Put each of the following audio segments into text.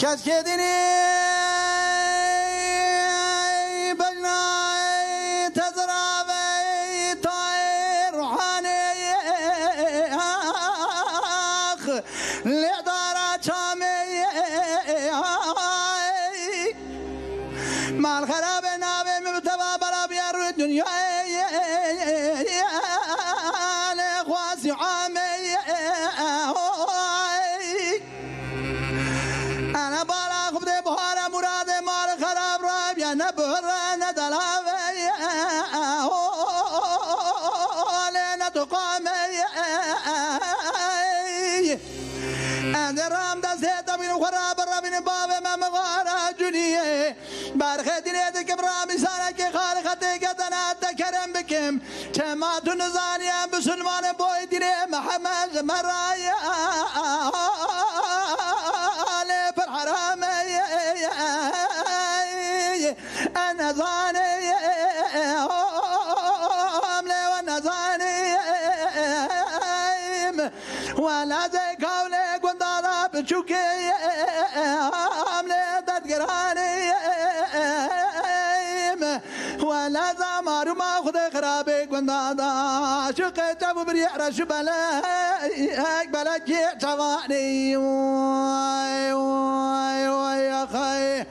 کس که دینی بجنای تزراوی تای روحانی لدارا چامی مال خراب ناوی مرتبا برا بیار روی دنیا لخواسی عامی انا بالا خب ده بهار مراد مال خراب را بیا نبر ندلاوی لنا تقامی اندرام دست تبین خراب ربین باب مغارا جنیه برخه دینه ده کبرامی سانه که خالقته که دنات کرم بکم چماتو نزانیم بسلمان بوی دینه محمد مرای پر حرامي أنا زاني أملي وأنا زاني ولا زي قولك وانضرب بشوكي أملي تذكراني ولا زمار ما خذ خرابك وانضرب شوكي جابوا بريح رش بلاك بلاك يعتواني واي واي واي يا خي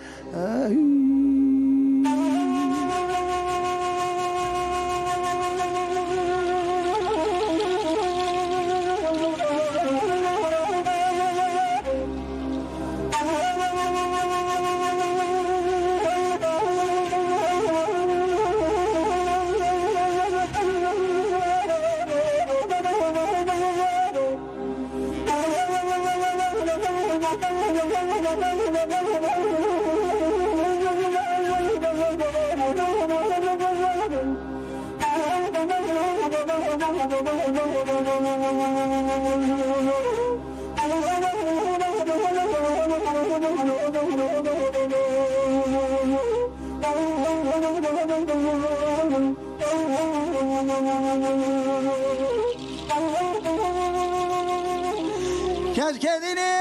كاش كذني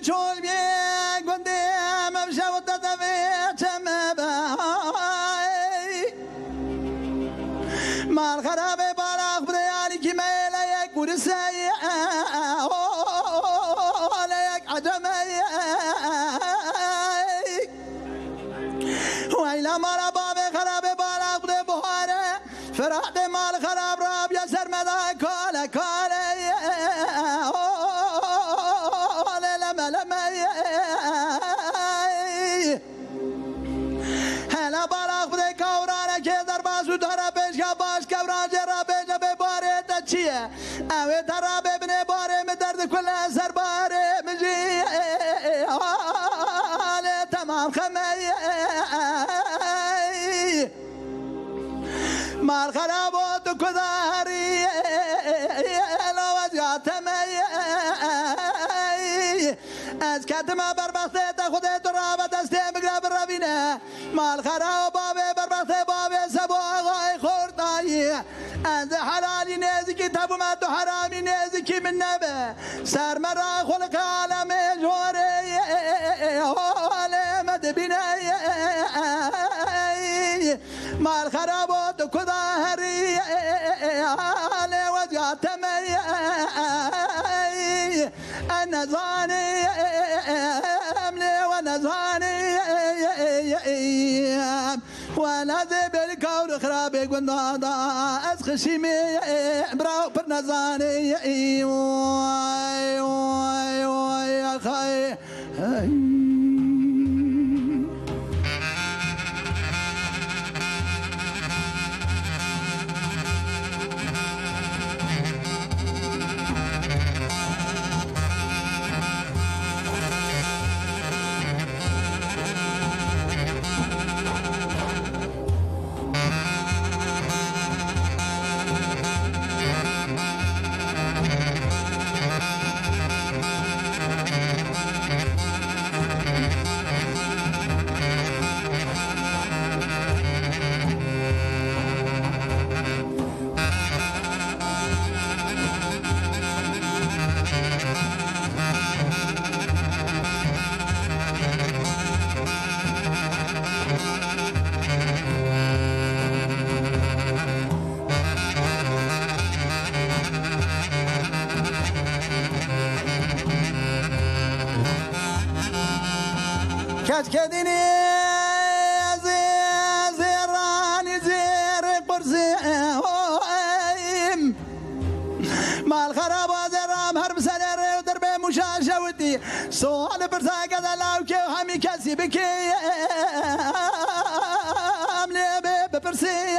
شول بيك قدام امشى وتتفيت باي ما الخراب بالاخ بدياني كما ليك ورساي ليك عجمي وإلى ما بابي خراب بالاخ بدي بهاره فرحت مال خراب راب يا سرمدا كولا كولا هلا بالاخ بدي كورانه كي درباز ودرا بيش باش كوران جرا بيش بباري تشيه اوي ترى ببني باري مدرد كل سر باري مجي تمام خمي مال خرابات كذاري لو وجعتمي از کتما بربخته تا خودت را و دسته بگرا برابینه مال خراب بابه بربخته بابه سبا آقای خوردایی از حلالی نزدیکی تبومت و حرامی نزدیکی من نبه سرمرا خلق عالم جوره عالم دبینه مال خرابات و کداهری عالم وجعتمی النزاني أملي ونزاني ولا ذي بالكون خرابي قلنا أسخشيمي براو برنزاني واي واي واي يا خي كديني زيراني زير قرزيم ما الخراب وزرام هرب سنر ودرب مشاشة ودي سؤال برساق دلاوكي وهمي كسي بكي أملي ببرسيم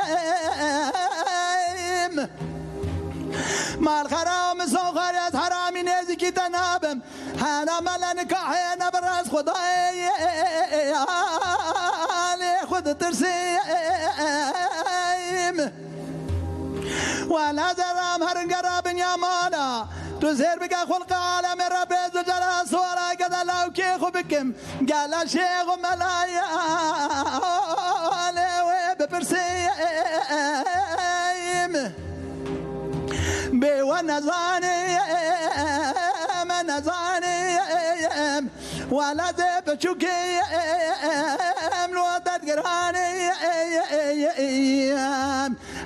ما الخراب مسوخريات حرامي نزكي تنابم حانا ملا نكاحينا براس خداي خد ترسيم ولا زرام هرن قرابن يا مالا تزهر بك خلق عالم رب زجرا صورا قد لو كيخو بكم قال الشيخ ملايا ببرسيم بيوانا زاني من زاني ولا زيب شوكي الوطن قراني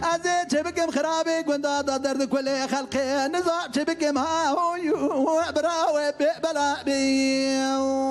أزيد شبكم خرابي قندا درد كل خلقي نزاع شبكم ها هو براوي بلا بي